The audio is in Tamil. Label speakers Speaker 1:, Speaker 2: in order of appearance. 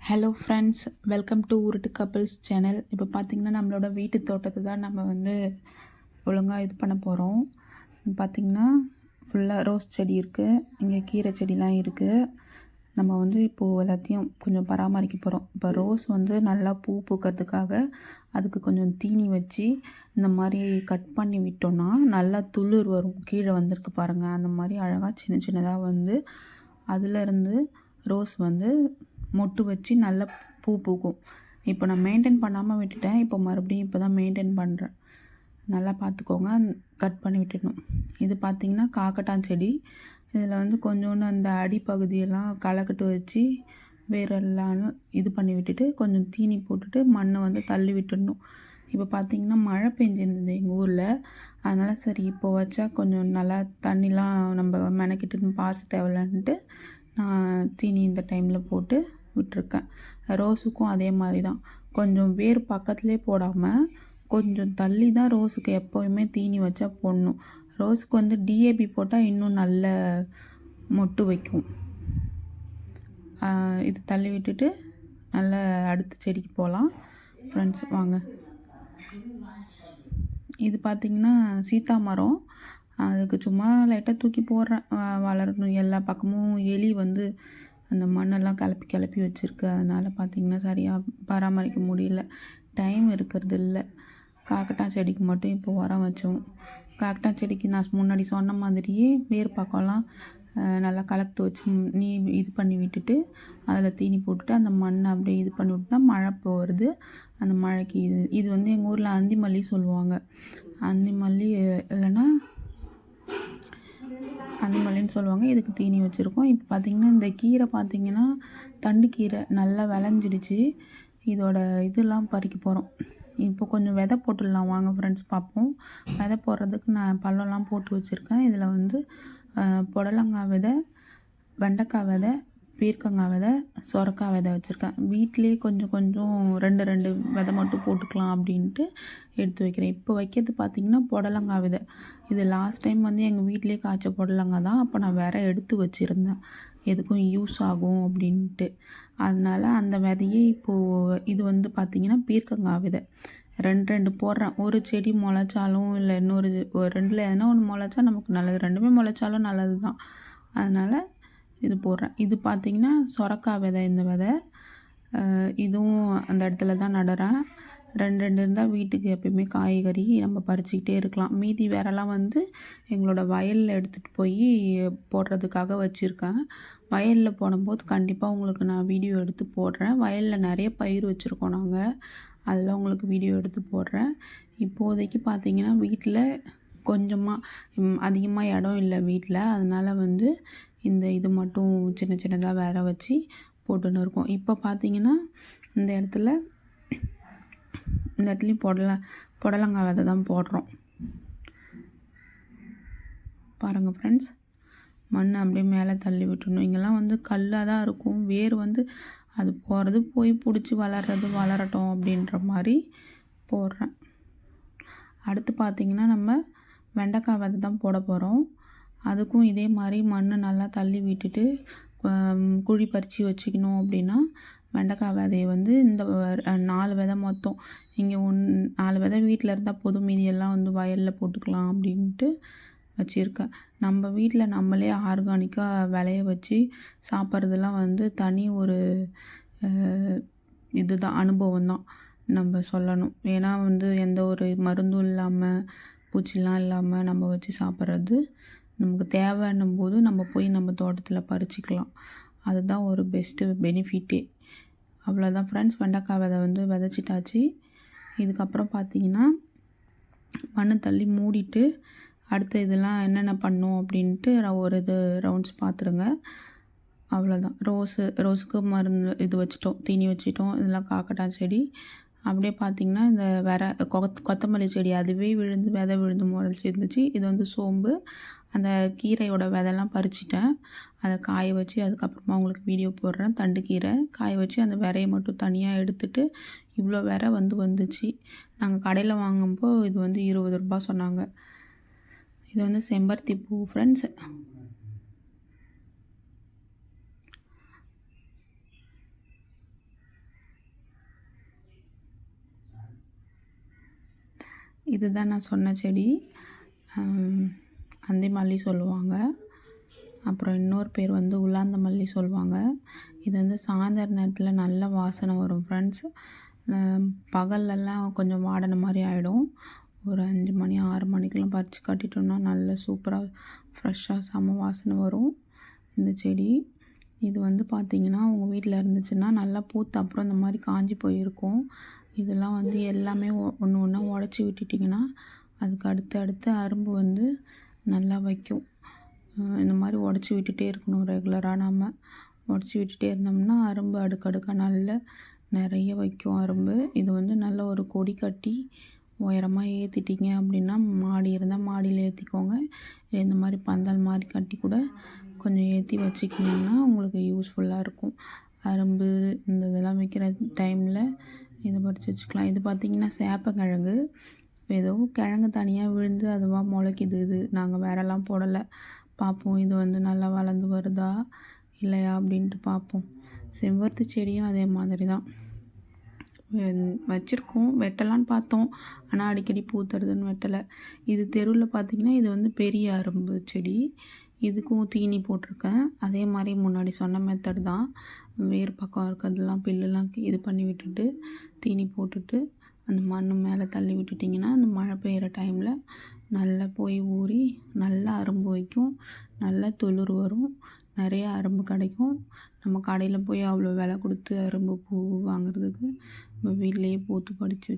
Speaker 1: ஹலோ ஃப்ரெண்ட்ஸ், வெல்கம் டு உருட்டு கப்பிள்ஸ் சேனல். இப்போ பார்த்திங்கன்னா நம்மளோட வீட்டு தோட்டத்தை தான் நம்ம வந்து ஒழுங்காக இது பண்ண போகிறோம். பார்த்திங்கன்னா ஃபுல்லாக ரோஸ் செடி இருக்குது, இங்கே கீரை செடிலாம் இருக்குது. நம்ம வந்து இப்போது எல்லாத்தையும் கொஞ்சம் பராமரிக்க போகிறோம். இப்போ ரோஸ் வந்து நல்லா பூ பூக்கிறதுக்காக அதுக்கு கொஞ்சம் தீனி வச்சு இந்த மாதிரி கட் பண்ணி விட்டோன்னா நல்லா துளிர் வரும். கீழே வந்திருக்கு பாருங்கள், அந்த மாதிரி அழகாக சின்ன சின்னதாக வந்து அதிலேருந்து ரோஸ் வந்து மொட்டு வச்சு நல்ல பூ பூக்கும். இப்போ நான் மெயின்டைன் பண்ணாமல் விட்டுட்டேன். இப்போ மறுபடியும் இப்போ தான் மெயின்டைன் பண்ணுறேன். நல்லா பார்த்துக்கோங்க, கட் பண்ணி விட்டுடணும். இது பார்த்திங்கன்னா காக்கட்டான் செடி. இதில் வந்து கொஞ்சோண்டு அந்த அடிப்பகுதியெல்லாம் களைக்கட்டு வச்சு வேரெல்லாம் இது பண்ணி விட்டுட்டு கொஞ்சம் தீனி போட்டுட்டு மண்ணை வந்து தள்ளி விட்டுடணும். இப்போ பார்த்திங்கன்னா மழை பெஞ்சிருந்தது எங்கள் ஊரில். அதனால் சரி இப்போ வச்சா கொஞ்சம் நல்லா தண்ணிலாம் நம்ம மெனக்கிட்டு பாச தேவையில்லன்ட்டு நான் தீனி இந்த டைமில் போட்டு விட்டுருக்கேன். ரோஸுக்கும் அதே மாதிரி தான், கொஞ்சம் வேர் பக்கத்துலேயே போடாமல் கொஞ்சம் தள்ளி தான் ரோஸுக்கு எப்போயுமே தீனி வச்சா போடணும். ரோஸுக்கு வந்து டிஏபி போட்டால் இன்னும் நல்ல மொட்டு வைக்கும். இது தள்ளி விட்டுட்டு நல்ல அடுத்த செடிக்கு போகலாம் ஃப்ரெண்ட்ஸ், வாங்க. இது பார்த்திங்கன்னா சீத்தா மரம். அதுக்கு சும்மா லைட்டாக தூக்கி போடுறேன், வளரணும். எல்லா பக்கமும் எலி வந்து அந்த மண்ணெல்லாம் கிளப்பி வச்சுருக்கு. அதனால் பார்த்திங்கன்னா சரியாக பராமரிக்க முடியல, டைம் இருக்கிறது இல்லை. காக்கட்டான் செடிக்கு மட்டும் இப்போ உரம் வச்சோம். காக்கட்டான் செடிக்கு நான் முன்னாடி சொன்ன மாதிரியே வேர் பக்கம்லாம் நல்லா கலெக்ட் வச்சு நீ இது பண்ணி விட்டுட்டு அதில் தீனி போட்டுட்டு அந்த மண்ணை அப்படியே இது பண்ணி விட்டுனா மழை போகிறது. அந்த மழைக்கு இது வந்து எங்கள் ஊரில் அந்தி மல்லி சொல்லுவாங்க. அந்தி மல்லி இல்லைன்னா அந்த மல்லின்னு சொல்லுவாங்க. இதுக்கு தீனி வச்சுருக்கோம். இப்போ பார்த்திங்கன்னா இந்த கீரை பார்த்திங்கன்னா தண்டு கீரை நல்லா விளைஞ்சிடுச்சு. இதோட இதெல்லாம் பறிக்க போகிறோம். இப்போ கொஞ்சம் விதை போட்டுடலாம் வாங்க ஃப்ரெண்ட்ஸ், பார்ப்போம். விதை போடுறதுக்கு நான் பள்ளம்லாம் போட்டு வச்சுருக்கேன். இதில் வந்து புடலங்காய் விதை, வெண்டைக்காய் விதை, பீர்க்கங்காய் விதை, சொரக்காய் விதை வச்சுருக்கேன். வீட்டிலே கொஞ்சம் கொஞ்சம் ரெண்டு விதை மட்டும் போட்டுக்கலாம் அப்படின்ட்டு எடுத்து வைக்கிறேன். இப்போ வைக்கிறது பார்த்திங்கன்னா புடலங்காய் விதை. இது லாஸ்ட் டைம் வந்து எங்கள் வீட்டிலே காய்ச்ச புடலங்காய் தான். அப்போ நான் வேற எடுத்து வச்சுருந்தேன், எதுக்கும் யூஸ் ஆகும் அப்படின்ட்டு. அதனால் அந்த விதையே இப்போது இது வந்து பார்த்திங்கன்னா பீர்க்கங்காய் விதை ரெண்டு போடுறேன். ஒரு செடி முளைச்சாலும் இல்லை இன்னொரு ரெண்டில் எதனா ஒன்று முளைச்சா நமக்கு நல்லது, ரெண்டுமே முளைச்சாலும் நல்லது தான். அதனால் இது போடுறேன். இது பார்த்திங்கன்னா சொரக்காய் விதை. இந்த விதை இதுவும் அந்த இடத்துல தான் நடுறேன். ரெண்டு இருந்தால் வீட்டுக்கு எப்பயுமே காய்கறி நம்ம பறிச்சிக்கிட்டே இருக்கலாம். மீதி வேறெல்லாம் வந்து எங்களோட வயலில் எடுத்துகிட்டு போய் போடுறதுக்காக வச்சுருக்கேன். வயலில் போடும்போது கண்டிப்பாக உங்களுக்கு நான் வீடியோ எடுத்து போடுறேன். வயலில் நிறைய பயிர் வச்சுருக்கோம் நாங்கள், அதெல்லாம் உங்களுக்கு வீடியோ எடுத்து போடுறேன். இப்போதைக்கு பார்த்திங்கன்னா வீட்டில் கொஞ்சமாக அதிகமாக இடம் இல்லை வீட்டில். அதனால் வந்து இந்த இது மட்டும் சின்ன சின்னதாக வேற வச்சு போட்டுன்னு இருக்கோம். இப்போ பார்த்திங்கன்னா இந்த இடத்துலையும் புடலங்காய் விதை தான் போடுறோம். பாருங்கள் ஃப்ரெண்ட்ஸ், மண் அப்படியே மேலே தள்ளி விட்டுடணும். இங்கெல்லாம் வந்து கல்லாக தான் இருக்கும். வேர் வந்து அது போகிறது போய் பிடிச்சி வளரட்டும் அப்படின்ற மாதிரி போடுறேன். அடுத்து பார்த்திங்கன்னா நம்ம வெண்டைக்காய் விதை தான் போட போகிறோம். அதுக்கும் இதே மாதிரி மண் நல்லா தள்ளி விட்டுட்டு குழி பறித்து வச்சுக்கணும். அப்படின்னா வெண்டைக்காய் விதையை வந்து இந்த 4 விதை மொத்தம் இங்கே 4 விதை வீட்டில் இருந்தால் போதும், மீதியெல்லாம் வந்து வயலில் போட்டுக்கலாம் அப்படின்ட்டு வச்சுருக்கேன். நம்ம வீட்டில் நம்மளே ஆர்கானிக்காக விளைய வச்சு சாப்பிட்றதுலாம் வந்து தனி ஒரு இதுதான், அனுபவம் தான் நம்ம சொல்லணும். ஏன்னா வந்து எந்த ஒரு மருந்தும் இல்லாமல் பூச்சிலாம் இல்லாமல் நம்ம வச்சு சாப்பிட்றது நமக்கு தேவைன்னும் போது நம்ம போய் நம்ம தோட்டத்தில் பறிச்சிக்கலாம். அதுதான் ஒரு பெஸ்ட்டு பெனிஃபிட்டே. அவ்வளோதான் ஃப்ரெண்ட்ஸ், வெண்டைக்காய் விதை வந்து விதைச்சிட்டாச்சு. இதுக்கப்புறம் பார்த்திங்கன்னா மண் தள்ளி மூடிட்டு அடுத்த இதெல்லாம் என்னென்ன பண்ணோம் அப்படின்ட்டு ஒரு ரவுண்ட்ஸ் பார்த்துருங்க. அவ்வளோதான். ரோஸுக்கு மருந்து இது வச்சிட்டோம், தீனி வச்சிட்டோம். இதெல்லாம் காக்கட்டான் செடி. அப்படியே பார்த்திங்கன்னா இந்த கொத்தமல்லி செடி அதுவே விதை விழுந்து முளைச்சிருந்துச்சு. இது வந்து சோம்பு. அந்த கீரையோட விதைலாம் பறிச்சிட்டேன், அதை காய வச்சு அதுக்கப்புறமா உங்களுக்கு வீடியோ போடுறேன். தண்டு கீரை காய வச்சு அந்த விதையை மட்டும் தனியாக எடுத்துட்டு இவ்வளோ விதை வந்துச்சு. நாங்கள் கடையில் வாங்கும்போ இது வந்து 20 ரூபாய் சொன்னாங்க. இது வந்து செம்பருத்தி பூ ஃப்ரெண்ட்ஸ். இதுதான் நான் சொன்ன செடி. அந்தி மல்லி சொல்லுவாங்க. அப்புறம் இன்னொரு பேர் வந்து உலாந்த மல்லி சொல்லுவாங்க. இது வந்து சாயந்தர நேரத்தில் நல்ல வாசனை வரும் ஃப்ரெண்ட்ஸ். பகல்லலாம் கொஞ்சம் வாடின மாதிரி ஆகிடும். ஒரு 5 மணி 6 மணிக்கெலாம் பறித்து கட்டிட்டோம்னா நல்ல சூப்பராக ஃப்ரெஷ்ஷாக செம வாசனை வரும் இந்த செடி. இது வந்து பார்த்திங்கன்னா உங்கள் வீட்டில் இருந்துச்சுன்னா நல்லா பூத்து அப்புறம் இந்த மாதிரி காஞ்சி போயிருக்கும். இதெல்லாம் வந்து எல்லாமே ஒன்று ஒன்றா உடச்சி விட்டுட்டிங்கன்னா அதுக்கு அடுத்து அரும்பு வந்து நல்லா வைக்கும். இந்த மாதிரி உடச்சி விட்டுட்டே இருக்கணும். ரெகுலராக நம்ம உடச்சி விட்டுட்டே இருந்தோம்னா அரும்பு அடுக்கடுக்காக நல்ல நிறைய வைக்கும் அரும்பு. இது வந்து நல்ல ஒரு கொடி கட்டி உயரமாக ஏற்றிட்டிங்க அப்படின்னா, மாடி இருந்தால் மாடியில் ஏற்றிக்கோங்க. இந்த மாதிரி பந்தல் மாதிரி கட்டி கூட கொஞ்சம் ஏற்றி வச்சுக்கிங்கன்னா உங்களுக்கு யூஸ்ஃபுல்லாக இருக்கும். அரும்பு இந்த இதெல்லாம் வைக்கிற டைமில் இதை பறித்து வச்சுக்கலாம். இது பார்த்திங்கன்னா சேப்பக்கிழங்கு. ஏதோ கிழங்கு தனியாக விழுந்து அதுவாக முளைக்குது. இது நாங்கள் வேறெல்லாம் போடலை. பார்ப்போம் இது வந்து நல்லா வளர்ந்து வருதா இல்லையா அப்படின்ட்டு பார்ப்போம். செம்பருத்தி செடியும் அதே மாதிரி தான் வச்சுருக்கோம். வெட்டலான்னு பார்த்தோம், ஆனால் அடிக்கடி பூத்துறதுன்னு வெட்டலை. இது தெருவில் பார்த்திங்கன்னா இது வந்து பெரிய அரும்பு செடி. இதுக்கும் தீனி போட்டிருக்கேன். அதே மாதிரி முன்னாடி சொன்ன மெத்தட் தான். வேறு பக்கம் இருக்கிறதெல்லாம் புல்லெல்லாம் இது பண்ணி விட்டுட்டு தீனி போட்டுட்டு அந்த மண் மேலே தள்ளி விட்டுட்டிங்கன்னா அந்த மழை பெய்கிற டைமில் நல்லா போய் ஊறி நல்லா அரும்பு வைக்கும். நல்லா துளிர் வரும். நிறைய அரும்பு கிடைக்கும். நம்ம கடையில் போய் அவ்வளோ விலை கொடுத்து அரும்பு பூ வாங்குறதுக்கு நம்ம வீட்டிலையே பூத்து பறித்து